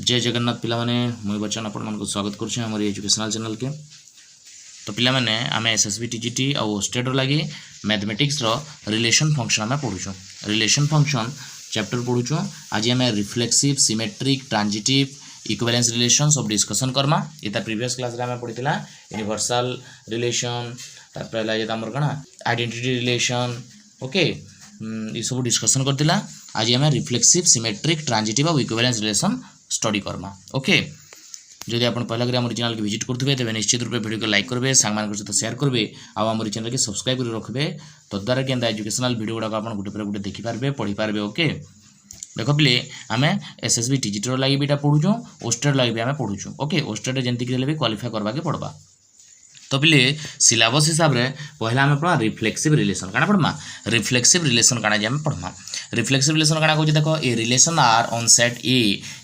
जय जगन्नाथ पिला माने मुई बच्चन आपण मन को स्वागत करछे हमर एजुकेशनल चैनल के। तो पिला माने आमे एसएसबी टीजीटी और स्टेट लगी मैथमेटिक्स रो रिलेशन फंक्शन आमे पढुछो। रिलेशन फंक्शन चैप्टर पढुछो। आज आमे reflexive symmetric transitive equivalence relation सब डिस्कशन करमा। एता प्रीवियस क्लास रे आमे पढितला यूनिवर्सल रिलेशन तापर ला जेता हमर कना आइडेंटिटी रिलेशन ओके ये सब डिस्कशन करतिला। आज आमे रिफ्लेक्सिव सिमेट्रिक ट्रांजिटिव और equivalence relation study Karma okay. जदि आप पहला कर आम चैनल के विजिट करेंगे तेज निश्चित रूप वीडियो को लाइक करेंगे सांग सहित शेयर करेंगे आम चैनल के सब्सक्राइब कर रखिए तद्वारा कि एजुकेशनल वीडियो गुड़ाक आप गोटे पर गोटे देखिपारे पढ़ी पारे ओके। देख पिले आम एसएसबी टीजीटी लगे भी पढ़ुचु ओस्टेट लगे भी आम पढ़ुचु ओके। ओस्टेट जमीक भी क्वालिफाई करवा के पड़वा। तो पिले सिलेबस हिसाब से पहला आम पढ़ा रिफ्लेक्सिव रिलेशन काना पढ़मा। रिफ्लेक्सिव रिलेशन काना आम पढ़मा। रिफ्लेक्सिव रिलेशन काना कहूँ देख a relation R on set A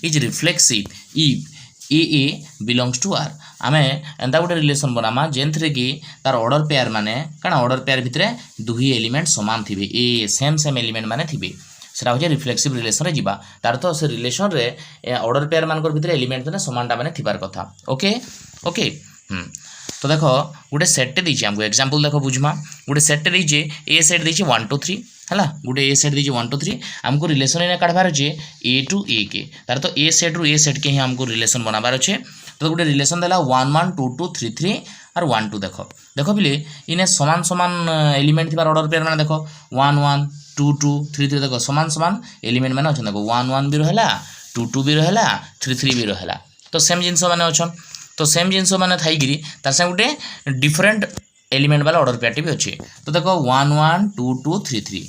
is reflexive if a belongs to R. आम एंता गोटे रिलेशन बनामा जेन कि तार ऑर्डर पेयर माने काना ऑर्डर पेयर भितर दुही एलिमेंट समान थिबे ए सेम सेम एलिमेंट माने थिबे सेटा हो रिफ्लेक्सिव रिलेशन रे जिबा। तार तो से रिलेशन रे ऑर्डर पेयर मानकर भितर एलिमेंट माने समानटा माने थिबार कथा ओके ओके। तो देखो गोटे सेट देछि हमको एग्जांपल देखो बुझमा। गोटे सेट देछि ए सेट देछि 1 2 3 हला गोटे ए सेट देछि 1 2 3 हमको रिलेशन रे काढबार अछि ए टू ए के। तार तो ए सेट रो ए सेट के ही हमको रिलेशन बनाबार अछि। तो गोटे रिलेशन देला 1 1 2 2 3 3 और 1 2 देखो देखो बिले इने समान समान एलिमेंट थिबार ऑर्डर पेयर माने देखो 1 1 2 2 3 3 देखो समान समान एलिमेंट माने अछन देखो 1 1 भी रहला 2 2 भी रहला 3 3 भी रहला। तो सेम जिंस माने अछन तो सेम जिनस मैंने थी तार संग गोटे डिफरेंट एलिमेंट वाला ऑर्डर पेयर भी अच्छे। तो देखो 1 1 2 2 3 3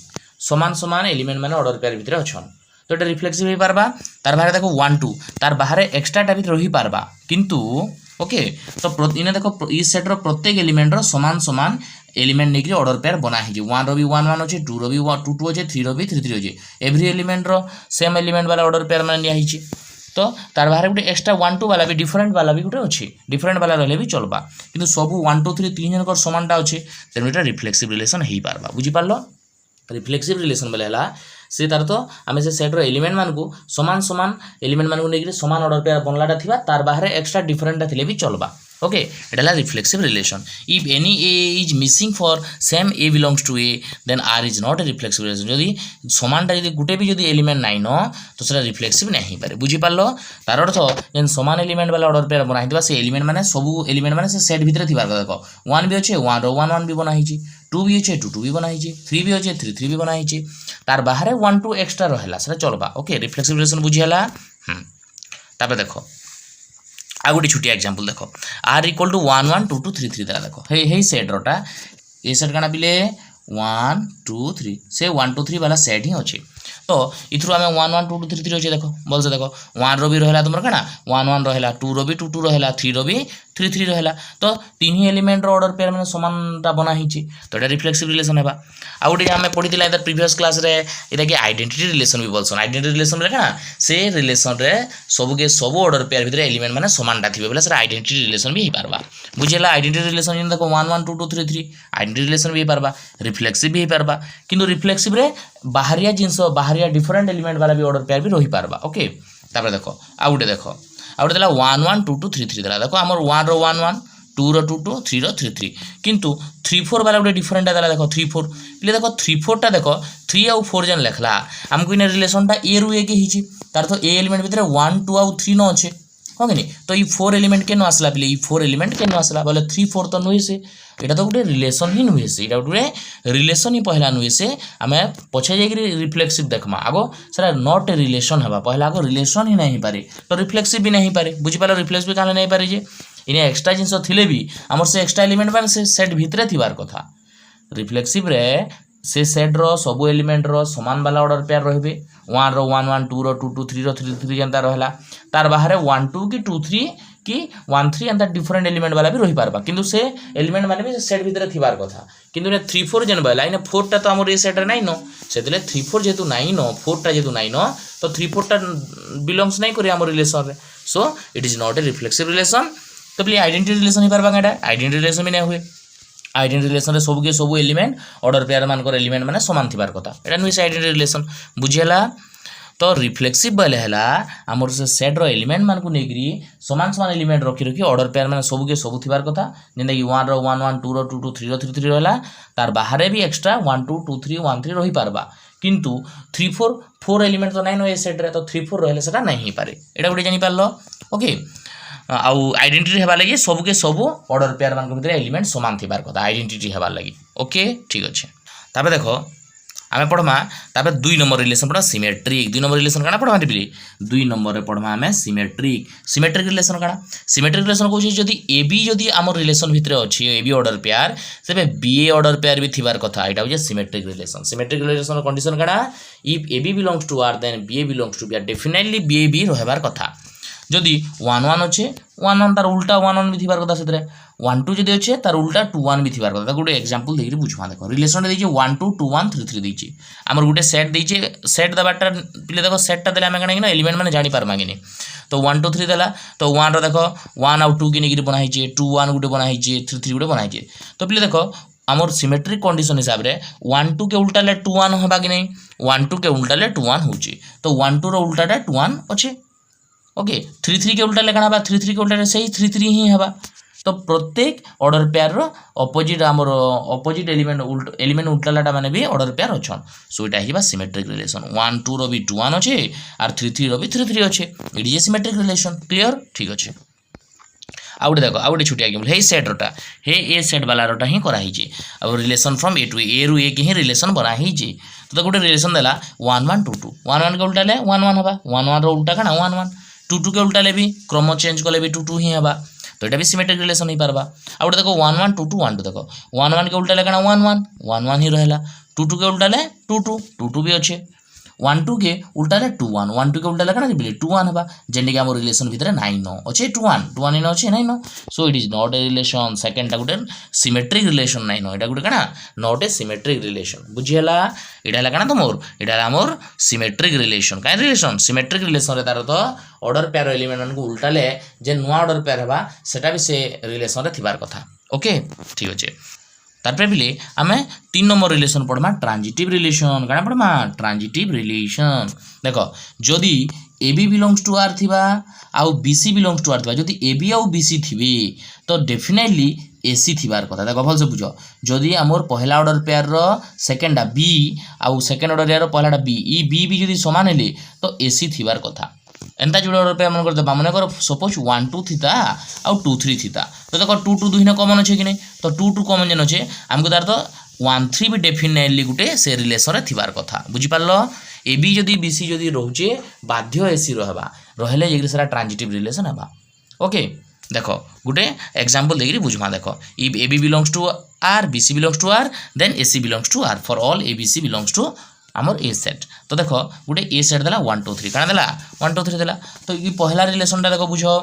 समान समान एलिमेंट मैंने ऑर्डर पेयर भितर अच्छन। तो ये रिफ्लेक्सिव हो पारबा। तार बाहर देखो 1 2 तार बाहर एक्सट्राटा भी रही पारबा किंतु ओके। तो इने देखो इस सेट रो प्रत्येक एलिमेंट रो समान समान एलिमेंट नेकरी ऑर्डर पेयर बना ही 1 रो भी 1 1 अच्छे 2 रो भी 2 2 अच्छे 3 रो भी 3 3 अच्छे एवरी एलिमेंट रो सेम एलिमेंट वाला ऑर्डर पेयर मैंने निया। तो तार बाहर गोटे एक्सट्रा 1 2 वाला भी डिफरेंट वाला भी गोटे अच्छे डिफरेंट वाला रही भी चलबा किंतु सब 1 2 3 तीन जनकर समानटा अच्छे तेणु ये रिफ्लेक्सिव रिलेशन हो पारबा बुझीपार। रिफ्लेक्सिव रिलेशन बेले है से तार तो आम से सेट्र एलिमेंट मान को समान समान एलिमेंट मान को लेकर समान ऑर्डर पेयर बनलाटा थिबा तार बाहर एक्सट्रा डिफरेंटा थिले भी चलबा ओके। एटा reflexive relation. If any A is missing for same A belongs to A then R is not a reflexive relation. जदि समानटा जदि गुटे भी जदि एलिमेंट नाइन तो सेटा रिफ्लेक्सिव नहीं पारे बुझीपार। तार अर्थ जेन समान एलिमेंट वाला ऑर्डर पेयर बनाई से एलिमेंट माने सब एलिमेंट माने से सेट भितर थिबार देखो 1 भी अच्छे 1 रो 1 1 भी बना ही 2 भी अच्छे 2 2 भी बना ही 3 भी अच्छे 3 3 भी बना ही तार बाहर 1 2 एक्स्ट्रा रहला सेटा चलबा ओके। Reflexive relation बुझियाला। तापर देखो आ गोटे छोटिया एग्जांपल देखो आर इक्वल टू 1 1 2 2 3 3 देला देखो हे सेट रोटा ए सेट काना पिले 1 2 3 से 1 2 3 वाला सेट ही अच्छे। तो इथरु आमे 1 1 2 2 3 3 अच्छे देखो बोल से देखो 1 रो भी रहला तुमर काना 1 1 रहला 2 रो भी 2 2 रहला 3 रो भी 3 3 रहला। तो तीन ही एलिमेंट रो ऑर्डर पेयर माने समानटा बना हिची तो एटा रिफ्लेक्सिव रिलेशन हेबा। आ गोटे आमे पढितिला इधर प्रीवियस क्लास रे एटा कि आइडेंटिटी रिलेशन भी बोलसन। आइडेंटिटी रिलेशन रे काना से रिलेशन रे सब के सब ऑर्डर पेयर भितर एलिमेंट माने समानटा थिबे बोले से आइडेंटिटी रिलेशन भी हे पारबा बुझिला। आइडेंटिटी रिलेशन इन देखो 1 1 2 2 3 3 आइडेंटिटी रिलेशन भी हे पारबा रिफ्लेक्सिव भी हे पारबा किंतु रिफ्लेक्सिव रे बाहरिया जिंस बाहरिया डिफरेंट एलिमेंट वाला भी ऑर्डर पेयर भी रही पारबा ओके। तापर देखो आ गोटे देखो आ गोटे देला 1 1 2 2 3 3 देला देखो हमर 1 रो 1 1 2 रो 2 2 3 रो 3 3 किंतु 3 4 वाला गोटे डिफरेंट देला देखो 3 4 पिले देखो 3 4 टा देखो 3 और 4 जन लेखला हमको इन रिलेशन टा ए रु ए के हिची तार तो ए एलिमेंट भीतर 1 2 और 3 न अच्छे हो कि तो ये 4 एलिमेंट के न आसला पिले ये 4 एलिमेंट के न आसला बोले 3 4 तो नुहे से एटा तो गोटे रिलेशन ही नुहे से एटा गोटे रिलेशन ही पहला नुहे से आमे पछे जाई रिफ्लेक्सिव देखमा आगो सेरा नॉट ए रिलेशन हबा पहला आगो रिलेशन ही नहीं पारे तो रिफ्लेक्सिव भी नहीं पारे बुझी पालो। रिफ्लेक्सिव काले नहीं पारे जे इने एक्स्ट्रा जिंस थिले भी हमर से एक्स्ट्रा एलिमेंट बार से सेट भितरे थिबार कथा। रिफ्लेक्सिव रे से सेट रो सब एलिमेंट रो समान वाला ऑर्डर पेयर रहबे 1 रो 1 1 2 रो 2 2 3 रो 3 3 जनता रहला तार बाहर 1 2 की 2 3 कि 1 3 एंता डिफरेंट एलिमेंट वाला भी रही पारबा किंतु से एलिमेंट माने भी सेट भितर थिबार कथा किंतु ने 3 4 जन बाला इने 4 टा तो हमर ए सेट रे नै न सेतले 3 4 जेतु नै न 4 टा जेतु नै न तो 3 4 टा बिलोंग्स नै करे हमर रिलेशन रे so it is not a reflexive relation. तो प्ले आइडेंटिटी रिलेशन ही पारबा एटा आइडेंटिटी रिलेशन भी नै हुए। आइडेंटिटी रिलेशन रे सब के सब एलिमेंट ऑर्डर पेयर मान को एलिमेंट माने समान थिबार कथा एटा नुई आइडेंटिटी रिलेशन बुझियला। तो रिफ्लेक्सिव बोले है आमर से सेट रो एलिमेंट मान को नेगरी समान समान एलिमेंट रखी रखी ऑर्डर पेयर मैंने सब के सब थिबार कथा जेंदा कि 1 रो 1 1 2 रो 2 2 3 रो 3 3 रहला तार बाहर भी एक्स्ट्रा 1 2 2 3 1 3 रही पारबा किंतु 3 4 4 एलिमेंट तो नहीं नो ए सेट रे तो 3 4 रहले सेटा नहीं पारे एटा गुटे जानि पारलो ओके आउ आइडेंटिटी हेबा लागि सब के सब ऑर्डर पेयर मान को भीतर एलिमेंट समान थिबार कथा आइडेंटिटी हेबा लागि ओके ठीक अछि ताबे देखो आमे पढ़मा ताबे 2 नंबर रिलेशन पढ़ा सिमेट्रिक 2 नंबर रिलेशन काना पढ़मा टिपली 2 नंबर रे पढ़मा आमे सिमेट्रिक रिलेशन काना सिमेट्रिक रिलेशन कहू जदी एबी जदी हमर रिलेशन भितर अछि एबी ऑर्डर पेयर सेबे बीए ऑर्डर पेयर भी थिबार कथा एटा हो सिमेट्रिक रिलेशन कंडीशन काना if a b belongs to R then b a belongs to b R definitely b a भी रहबार कथा जदि 1 1 अच्छे 1 1 तार उल्टा 1 1 भी थिबार कथा सेतरे 1 2 जदि अच्छे तार उल्टा 2 1 भी थिबार कथा गोटे एग्जांपल देकि बुझवा देखो रिलेशन देइचे 1 2 2 1 3 3 देइचे हमर गोटे सेट देइचे सेट दबाटा पिले देखो सेटटा देले हम कने एलिमेंट माने जानि पार मांगिनी तो 1 2 3 देला तो 1 रो देखो 1 आउ 2 के नेगिरि बना हिचे 2 1 गुटे बना हिचे 3 3 गुटे बना हिचे तो पिले देखो हमर सिमेट्रिक कंडीशन हिसाब रे 1 2 के उल्टा ले 2 1 होबा कि नै 1 2 के उल्टा ले 2 1 होची तो 1 2 रो उल्टाटा 2 1 अच्छे ओके 3 3 के उल्टा लेखा हबा 3 3 के उल्टा सही 3 3 ही हबा तो प्रत्येक ऑर्डर पेयर रो ऑपोजिट हमर ऑपोजिट एलिमेंट उल्टालाटा माने भी ऑर्डर पेयर अछन सो इटा हिबा सिमेट्रिक रिलेशन 1 2 रो भी 2 1 अच्छे और 3 3 रो भी 3 3 अच्छे it is symmetric relation clear ठीक अच्छे आउटे देखो आउटे छुटिया के हे सेट रोटा हे ए सेट वाला रोटा ही करा हिजे अब रिलेशन फ्रॉम ए टू ए रू ए के ही रिलेशन बना हिजे तो गोटे रिलेशन देला 1 1 2 2 1 1 के उल्टा ले 1 1 हबा 1 1 रो उल्टा काना 1 1 2 2 के उल्टा ले भी क्रम चेंज कले भी 2 2 ही हबा तो एटा भी सिमेट्रिक रिलेशन ही पारबा आ देखो 1 1 2 2 1 2 देखो 1 1 के उल्टा ले काना 1 1 1 1 ही रहला 2 2 के उल्टा ले 2 2 2 2 भी अच्छे 1 2 के उल्टा ले 2 1 1 2 के उल्टा ले काना 2 1 हबा जेने के हमर रिलेशन भीतर 9 9 अच्छे 2 1 2 1 इन अच्छे 9 9 so it is not a relation second टा गुटे सिमेट्रिक रिलेशन 9 9 एटा गुटे काना नॉट ए सिमेट्रिक रिलेशन बुझियला एटा हला काना तमोर एटा हमर सिमेट्रिक रिलेशन काई रिलेशन सिमेट्रिक रिलेशन रे तार तो ऑर्डर पेयर एलिमेंट को उल्टा ले जे नुआ ऑर्डर पेयर हबा सेटा भी से रिलेशन रे थिबार कथा ओके ठीक अछि तारपरे बिले आमे 3 नंबर रिलेशन पढ़मा ट्रांजिटिव रिलेशन काना पढ़मा ट्रांजिटिव रिलेशन देखो जदी AB बिलोंग्स टू R थिबा आउ BC बिलोंग्स टू R थिबा जदी AB आउ BC थिबे तो डेफिनेटली AC थिबार कथा देखो भल से बुझो जदी हमर पहला ऑर्डर पेयर रो सेकंड B आउ सेकंड ऑर्डर पेयर रो पहलाटा B ई B भी जदी समान हेले तो AC थिबार कथा एंता जोड़े ऑर्डर पेयर मन कर दबा मन कर सपोज 1 2 थीता आउ 2 3 थीता तो देखो 2 2 दुहिना कॉमन अछि कि नै तो 2 2 कॉमन जन अछि हमको तार तो 1 3 भी डेफिनेटली गुटे से रिलेशन रे थिबार कथा बुझी पारलो AB जदी BC जदी रहउचे बाध्य AC रहबा रहले जेकि सारा ट्रांजिटिव रिलेशन हबा ओके देखो गुटे एग्जांपल देगिरी बुझमा देखो if AB belongs to R BC belongs to R then AC belongs to R for all ABC belongs to आमर ए सेट तो देखो गोटे ए सेट देला 1 2 3 काना देला 1 2 3 देला तो ये पहला रिलेशन टा देखो बुझो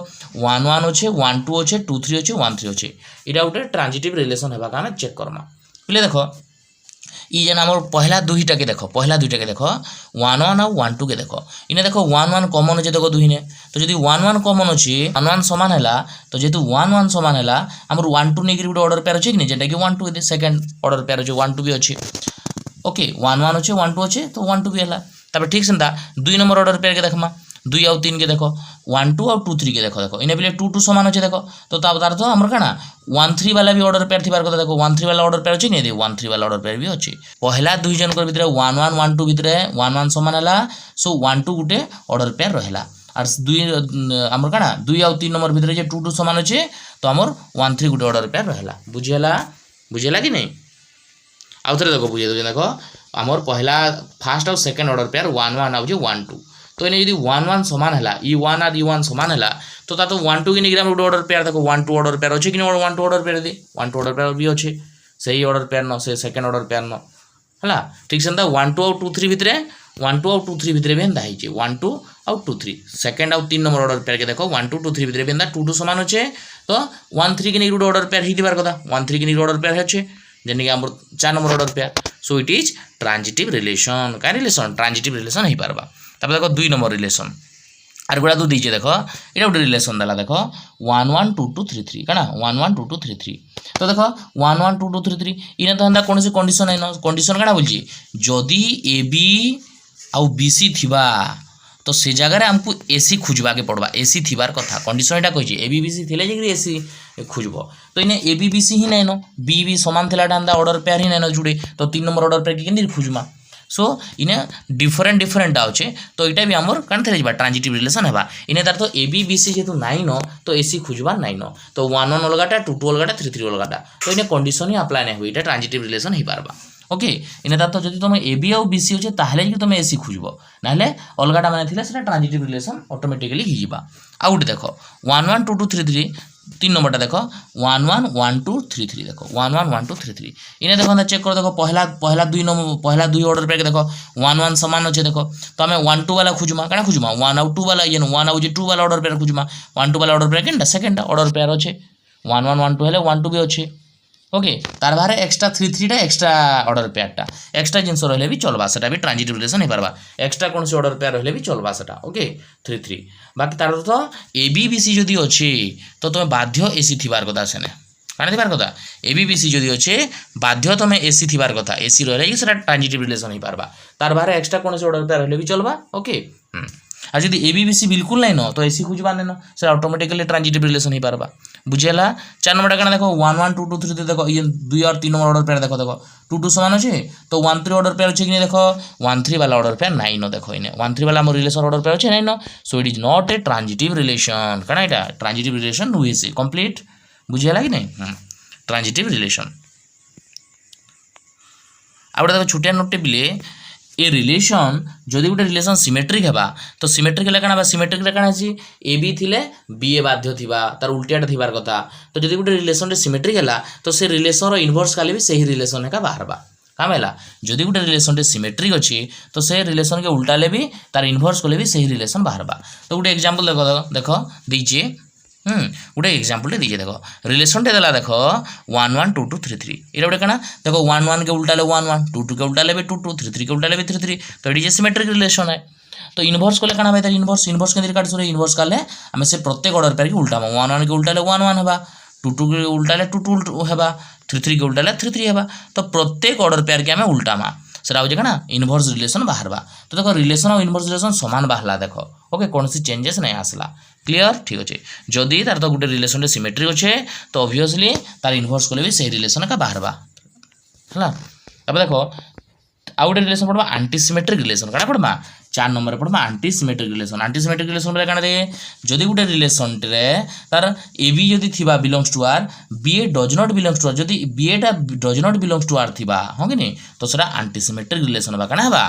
1 1 अच्छे 1 2 अच्छे 2 3 अच्छे 1 3 अच्छे इटा गोटे ट्रांजिटिव रिलेशन हेबा का चेक करमा पहिले देखो ई जेन हमर पहला दुईटा के देखो 1 1 और 1 2 के देखो इने देखो 1 1 कॉमन अछि देखो दुहिने तो जदी 1 1 कॉमन अछि 1 1 समान हैला तो जेतु 1 1 समान हैला हमर 1 2 नेगिरि गोटे ऑर्डर पेयर अछि कि नै जेटा कि 1 2 सेकंड ऑर्डर पेयर अछि 1 2 भी अछि ओके 1 1 अच्छे 1 2 अच्छे तो 1 2 भी है तब ठीक से 2 नंबर ऑर्डर पेयर के देखमा 2 और 3 के देखो 1 2 और 2 3 के देखो इने बिले 2 2 समान अच्छे देखो तो तब तार तो हमर काना 1 3 वाला भी ऑर्डर पेयर थिबार कथा देखो 1 3 वाला ऑर्डर पेयर अछि नै दे 1 3 वाला ऑर्डर पेयर भी अछि पहला दुई जन कर भीतर 1 1 1 2 भीतर 1 1 समान हला सो 1 2 गुटे ऑर्डर पेयर रहला और 2 हमर काना 2 और 3 नंबर भीतर जे 2 2 समान अछि तो हमर 1 3 गुटे ऑर्डर पेयर रहला बुझियला कि नै आउ थरे देखो बुझे दो देखो हमर पहला फर्स्ट और सेकंड ऑर्डर पेयर 1 1 आउ जे 1 2 तो इने यदि 1 1 समान हला ई 1 और ई 1 समान हला तो ता तो 1 2 के निग्राम ऑर्डर पेयर देखो 1 2 ऑर्डर पेयर अछि कि 1 2 ऑर्डर पेयर दे 1 2 ऑर्डर पेयर भी अछि सही ऑर्डर पेयर न से सेकंड ऑर्डर पेयर न हला ठीक से 1 2 और 2 3 भितरे 1 2 और 2 3 भितरे बेंदा हिचे 1 2 और 2 3 सेकंड और 3 नंबर ऑर्डर पेयर के देखो 1 2 2 3 भितरे बेंदा 2 2 समान अछि तो 1 3 के निग्राम ऑर्डर पेयर हि दिबार कथा 1 3 के निग्राम ऑर्डर पेयर अछि जेने कि हमर 4 number order pair so it is transitive relation का रिलेशन ट्रांजिटिव रिलेशन ही पारबा तब देखो 2 नंबर रिलेशन आर गुडा दु दीजे देखो एटा उडे रिलेशन दला देखो 1 1 2 2 3 3 काना 1 1 2 2 3 3 तो देखो 1 1 2 2 3 3 इने तो हंदा कोनसी कंडीशन है न कंडीशन काना बोलजी जदी AB आउ बीसी थिबा तो से जगह आमको एसी खोजवा के पड़वा एसी थिबार कथा कंडीशन एटा कहिजे एबीबीसी थिले जे एसी खोजबो तो इने एबीबीसी ही नैनो बी बी समान थिला डांदा ऑर्डर पेयर ही नैनो जुड़े तो 3 नंबर ऑर्डर पेयर के केंदी खोजमा सो इने डिफरेंट आउचे तो इटा भी आमर कान थिले जबा ट्रांजिटिव रिलेशन हेबा इने तार तो एबीबीसी जेतु नाइन तो एसी खोजबा नाइन तो 1 1 अलगाटा 2 2 अलगाटा 3 3 अलगाटा तो इने कंडीशन ही अप्लाई नै होई इटा ट्रांजिटिव रिलेशन ही पारबा ओके इन तार तो जदि तुम ए बी आउ बीसी अच्छे ताहले कि तुम एसी खोजब ना अलगाटा माने थिला सेटा ट्रांजिटिव रिलेशन ऑटोमेटिकली ही जिबा आ गुटे देखो 1 1 2 2 3 3 3 नंबरटा देखो 1 1 1 2 3 3 देखो 1 1 1 2 3 3 इने देखो ना चेक कर देखो पहला दुई ऑर्डर पे देखो 1 1 समान अच्छे देखो तो हमें 1 2 वाला खोजमा काना खोजमा 1 आउ 2 वाला ये 1 आउ 2 वाला ऑर्डर पे खोजमा 1 2 वाला ऑर्डर पे केनटा सेकंड ऑर्डर पेयर अच्छे 1 1 1 2 हेले 1 2 भी अच्छे ओके तार बारे एक्स्ट्रा 3 3 टा एक्स्ट्रा ऑर्डर पेयरटा एक्स्ट्रा जिनस रहले भी चलबा सेटा भी ट्रांजिटिव रिलेशन हे परबा एक्स्ट्रा कोन से ऑर्डर पेयर रहले भी चलबा सेटा ओके 3 3 बाकी तार तो एबीबीसी जदी अछि तो तुम बाध्य एसी थिबार कथा सेने काने थिबार कथा एबीबीसी जदी अछि बाध्य तुम एसी थिबार कथा एसी रहले कि सेटा ट्रांजिटिव रिलेशन हे परबा तार बारे एक्स्ट्रा कोन से ऑर्डर पेयर रहले भी चलबा ओके आ जदि एबीबीसी बिल्कुल नहीं न तो एसी खोजबा नहीं न से ऑटोमेटिकली ट्रांजिटिव रिलेशन ही पारबा बुझेला 4 नंबर काना देखो 1 1 2 2 3 देखो ये 2 और 3 नंबर ऑर्डर पेयर देखो देखो 2 2 समान अछि तो 1 3 ऑर्डर पेयर अछि कि नहीं देखो 1 3 वाला ऑर्डर पेयर नहीं न देखो इने 1 3 वाला हमर रिलेशन ऑर्डर पेयर अछि नहीं न so it is not A transitive relation काना एटा ट्रांजिटिव रिलेशन नुहे से कंप्लीट बुझेला कि नहीं ट्रांजिटिव रिलेशन आबडा देखो छोटिया नोट टेबले ए रिलेशन जदि गोटे रिलेशन सिमेट्रिक हेबा तो सिमेट्रिक हेले काना सिमेट्रिक रे काना अछि ए बी थिले बी ए बाध्य थिबा तार उल्टियाटा थिबार कथा तो जदि गोटे रिलेशन रे सिमेट्रिक हेला तो से रिलेशन रो इनवर्स काले भी सही रिलेशन का बाहरबा काम हेला जदि गोटे रिलेशन रे सिमेट्रिक अछि तो से रिलेशन के उल्टा ले भी तार इनवर्स कोले भी सही रिलेशन बाहरबा तो गोटे एग्जांपल देखो देखो दीजिए गोटे एग्जांपल दीजिए देखो रिलेशन टे देला देखो 1 1 2 2 3 3 इरा गोटे काना देखो 1 1 के उल्टा ले 1 1 2 2 के उल्टा ले 2 2 3 3 के उल्टा ले 3 3 तो इट इज सिमेट्रिक रिलेशन है तो इनवर्स कोले काना भाई इनवर्स के काट सरे इनवर्स काले हमें से प्रत्येक ऑर्डर पेयर के उल्टा 1 1 के उल्टा ले 1 1 हेबा 2 2 के उल्टा ले 2 2 हेबा 3 3 के उल्टा ले 3 3 हेबा तो प्रत्येक ऑर्डर पेयर के हमें उल्टा मा सेटा हो जाना इनवर्स रिलेशन बाहरबा तो देखो रिलेशन और इनवर्स रिलेशन समान बाहरला देखो ओके कौन सी चेंजेस नहीं आसला क्लियर ठीक अच्छे जदि तार तो गोटे रिलेशन सिमेट्रिक अच्छे तो ऑब्वियसली तार इनवर्स कोले भी सही रिलेशन का बाहरबा है तब देखो आउ गोटे रिलेशन पड़वा आंटी सिमेट्रिक रिलेशन काटा पड़वा 4 नंबर पड़वा आंटी सिमेट्रिक रिलेशन काना दे जदि गोटे रिलेशन रे तार ए बी जदि थिबा belongs to R B A does not belongs to R जदि बी ए टा does not belongs to R थिबा हो कि नहीं तो सेटा आंटी सिमेट्रिक रिलेशन बा काना हेबा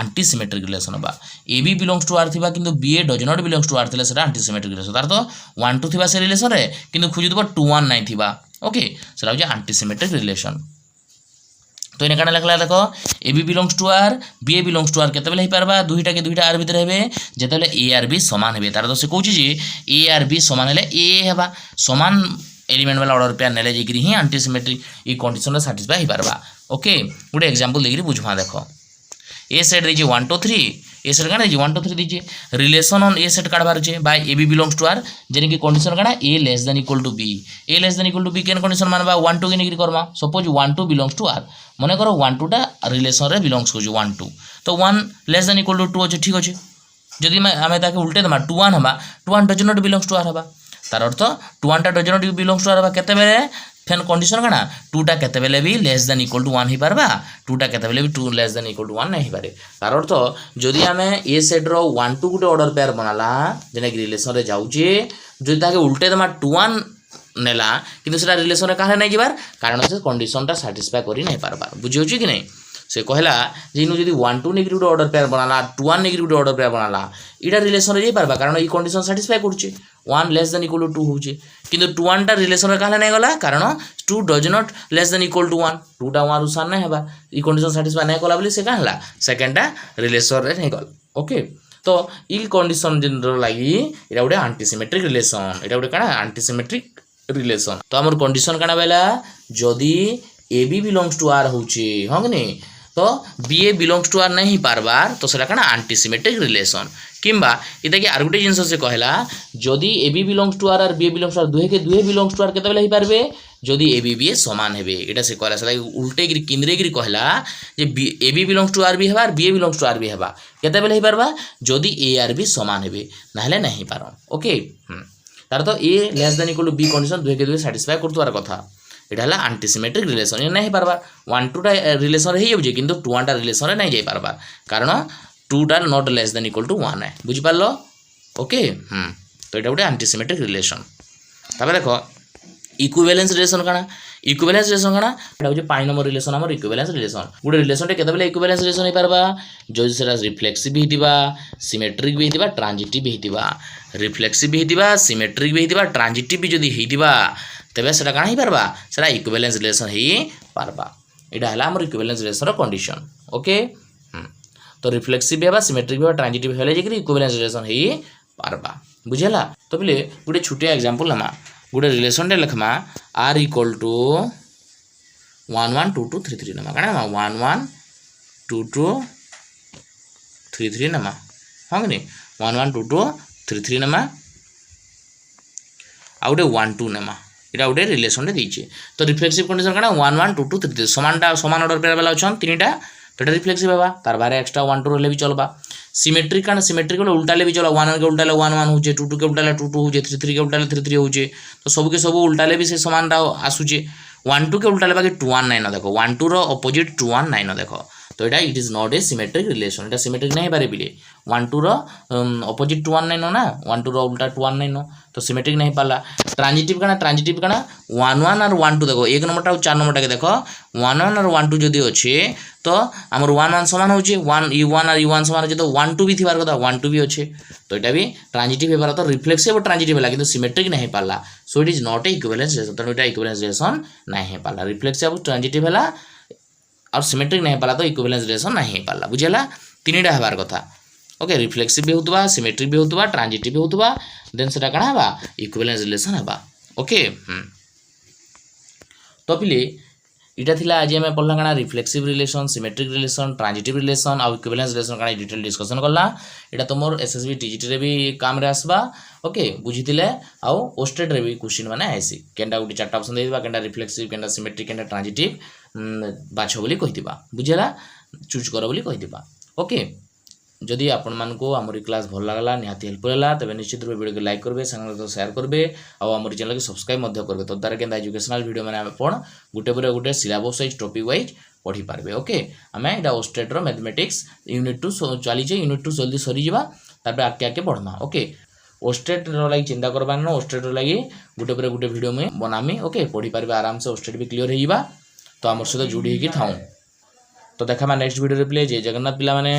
आंटी सिमेट्रिक रिलेशन बा A B belongs to R थिबा किंतु B A does not belongs to R थिले सेटा आंटी सिमेट्रिक रिलेशन तार तो 1 2 थिबा से रिलेशन रे किंतु खुजिदबो 2 1 नहीं थिबा ओके सेटा हो आंटी सिमेट्रिक रिलेशन तो इने काना लिखला देखो A B belongs to R B A belongs to R केते बेले ही पारबा दुईटा के दुईटा आर भीतर हेबे जेतेले ए आर बी समान हेबे तार तो से कहूची जे ए आर बी समान हेले ए हेबा समान एलिमेंट वाला ऑर्डर पेयर नेले जेकरी ही एंटी सिमेट्रिक ई कंडीशन रे सैटिस्फाई ही पारबा ओके गुड एग्जांपल देकरी बुझवा देखो ए सेट दीजिए 1 2 3 ए सेट काना दीजिए 1 2 3 दीजिए रिलेशन ऑन ए सेट काढबार छे by a B belongs to R जेने की कंडीशन काना a less than equal to b a less than equal to b केन कंडीशन मानबा 1 2 के नेगरी करबा सपोज 1 2 बिलोंग्स टू आर मने करो 1 2 टा रिलेशन रे बिलोंग्स को 1 2 तो 1 लेस देन इक्वल टू 2 अछि ठीक अछि जदि हमें ताके उल्टे दमा 2 1 हबा 2 1 does not belongs to R हबा तार अर्थ 2 1 टा does not belongs to R हबा केते बेले फेन कंडीशन काना 2 टा केते बेले भी लेस देन इक्वल टू 1 ही पारबा 2 टा केते बेले भी 2 लेस देन इक्वल टू 1 नहीं पारे तार अर्थ जदि हमें ए सेट रो 1 2 गुटे ऑर्डर पेयर बनाला जेने रिलेशन रे जाउचे जदि ताके उल्टे दमा 2 1 नेला किंतु सेटा रिलेशन रे काहे नै जिबार कारण से कंडीशन टा सैटिस्फाई करि नै पारबा बुझियो छी कि नै से कहला जे इनु जदि 1 2 नेगेटिव ऑर्डर पेयर बनाला 2 1 नेगेटिव ऑर्डर पेयर बनाला इडा रिलेशन रे जे पारबा कारण ई कंडीशन सैटिस्फाई करछि 1 लेस देन इक्वल टू 2 होछि किंतु 2 1 टा रिलेशन रे काहे नै गला कारण 2 does not less than equal to 1 2 टा 1 रुसान नै हेबा ई कंडीशन सैटिस्फाई नै कला बोली से काहला सेकंड टा रिलेशन रे नै गल ओके तो ई कंडीशन जिनरो लागि इडा उडे एंटी सिमेट्रिक रिलेशन इडा उडे काना एंटी सिमेट्रिक रिलेशन तो हमर कंडीशन काना बेला जदी a B belongs to R होछि हंग नै तो बीए बिलोंग्स टू आर नहीं पारबार तो सेटा कना एंटीसिमेट्रिक रिलेशन किंबा इता कि आर गुटे जिंस से कहला जदि A B belongs to R और बी बिलोंग्स टू आर दुहे के दुहे बिलोंग्स टू आर केते बेले ही पारबे जदि ए बी बी समान हेबे एटा से कहला सेटा उल्टे गिरी केंद्रे गिरी कहला जे a B belongs to R b हेबा और B belongs to R b हेबा केते बेले ही पारबा जदि ए आर बी समान हेबे नाहले नहीं पारो ओके तार तो a less than equal to b condition दुहे के दुहे सैटिस्फाई करतुवार कथा এটা হল আন্টিসিমেট্রিক রিলেশন এ নাই পারবার 1 2 টা রিলেশন হই যাবে কিন্তু 2 1 টা রিলেশন রে নাই যাই পারবার কারণ 2 টা not less than equal to 1 है বুঝি পারলো ওকে তো এটা গোটে আন্টিসিমেট্রিক রিলেশন তারপরে দেখো ইকুইভ্যালেন্স রিলেশন কানা ইকুইভ্যালেন্স রিলেশন কানা এটা হচ্ছে 5 নম্বর রিলেশন আমার ইকুইভ্যালেন্স রিলেশন গোটে রিলেশন তে কেতবেলে ইকুইভ্যালেন্স রিলেশন হই পারবা যদি সেটা রিফ্লেক্সিভ হইতিবা সিমেট্রিক भी হইতিবা ট্রানজিটিভ হইতিবা রিফ্লেক্সিভ भी হইতিবা সিমেট্রিক भी হইতিবা ট্রানজিটিভ भी যদি হইতিবা तेबे सेटा काना ही पारबा सेटा इक्विवेलेंस रिलेशन ही पारबा एटा हला हमर इक्विवेलेंस रिलेशन रो कंडीशन ओके तो रिफ्लेक्सिव भी हेबा सिमेट्रिक भी हेबा ट्रांजिटिव हेले जे कि इक्विवेलेंस रिलेशन ही पारबा बुझेला तो बोले गुटे छोटे एग्जांपल लमा गुटे रिलेशन दे लखमा r इक्वल टू 1 1 2 2 3 3 नमा काना 1 1 2 2 3 3 नमा हंगनी 1 1 2 2 3 3 नमा आउटे 1 2 नमा এটা গোটে রিলেশন রে দিয়েছে তো রিফ্লেক্সিভ কন্ডিশন কানা 1 1 2 2 3 3 সমান অর্ডর পেয়ার বেলা অছন তিনটা তো এটা রিফ্লেক্সিভ হেবা তার বারে এক্সট্রা 1 2 হলে भी চলবা সিমেট্রিক কানা সিমেট্রিক হলে উল্টালে भी চলবা 1 1 के उल्टाले 1 1 होजे 2 2 के उल्टाले 2 2 होजे 3 3 के उल्टाले 3 3 होजे तो सब के सब उल्टाले भी से समानटा आसुचे 1 2 के उल्टाले बाकी 2 1 9 न देखो 1 2 रो अपोजिट 2 1 9 न देखो तो এটা it is not A symmetric relation এটা सिमेट्रिक नहीं पारे बिले 1 2 रो अपोजिट 2 1 9 ना 1 2 रो उल्टा 2 1 9 तो सिमेट्रिक नहीं पाला ट्रांजिटिव कना 1 1 और 1 2 देखो एक नंबर टा 4 नंबर टा के देखो 1 1 और 1 2 जदी अछि तो हमर 1 1 समान होछि 1 e1 और e1 समान होछि तो 1 2 भी थिबार कथा 1 2 भी अछि तो एटा भी ट्रांजिटिव हेबार तो रिफ्लेक्सिव और ट्रांजिटिव होला किंतु सिमेट्रिक नहीं पाला so it is not A equivalence relation तो एटा इक्विवेलेंस रिलेशन नहीं पाला रिफ्लेक्सिव और ट्रांजिटिव होला और सिमेट्रिक नहीं पाला तो इक्विवेलेंस रिलेशन नहीं पाला बुझेला तीनटा हेबार कथा ओके रिफ्लेक्सिव भी होतबा सिमेट्रिक भी होतबा ट्रांजिटिव भी होतबा देन सेटा कना हेबा इक्विवेलेंस रिलेशन हेबा ओके तो पिले इटा थिला आज हमें पढ़ला कना reflexive relation symmetric relation transitive relation और इक्विवेलेंस रिलेशन कना डिटेल डिस्कशन करला एटा तमोर एसएसबी टीजीटी रे भी काम रे आसबा ओके बुझितिले आ ओस्टेट रे भी क्वेश्चन माने आइसी केंडा गुटी चारटा ऑप्शन देबा केंडा रिफ्लेक्सिव केंडा सिमेट्रिक केंडा ट्रांजिटिव बाछ बोली कहिदिबा बुझेला चूज कर बोली कहिदिबा ओके जदि आपण मान को हमर क्लास भल लागला निहाती हेल्पफुल हला तबे निश्चित रूप वीडियो को लाइक करबे संग तो शेयर करबे आ हमर चैनल के सब्सक्राइब मध्य करबे तो द्वारा केंदा एजुकेशनल वीडियो माने आपण गुटे पर गुटे सिलेबस वाइज टॉपिक वाइज पढ़ी पारबे ओके हमें एटा ओस्टेट रो मैथमेटिक्स यूनिट 2 चली जे यूनिट 2 जल्दी सरी जिबा तबे आके आके पढ़मा ओके ओस्टेट रो लागि चिंता करबा न ओस्टेट रो लागि गुटे पर गुटे वीडियो में बनामी ओके पढ़ी पारबे आराम से ओस्टेट भी क्लियर हेइबा तो हमर सहित जुड़ी हेकि थाऊ तो देखा नेक्स्ट वीडियो रे प्ले जय जगन्नाथ पिला माने।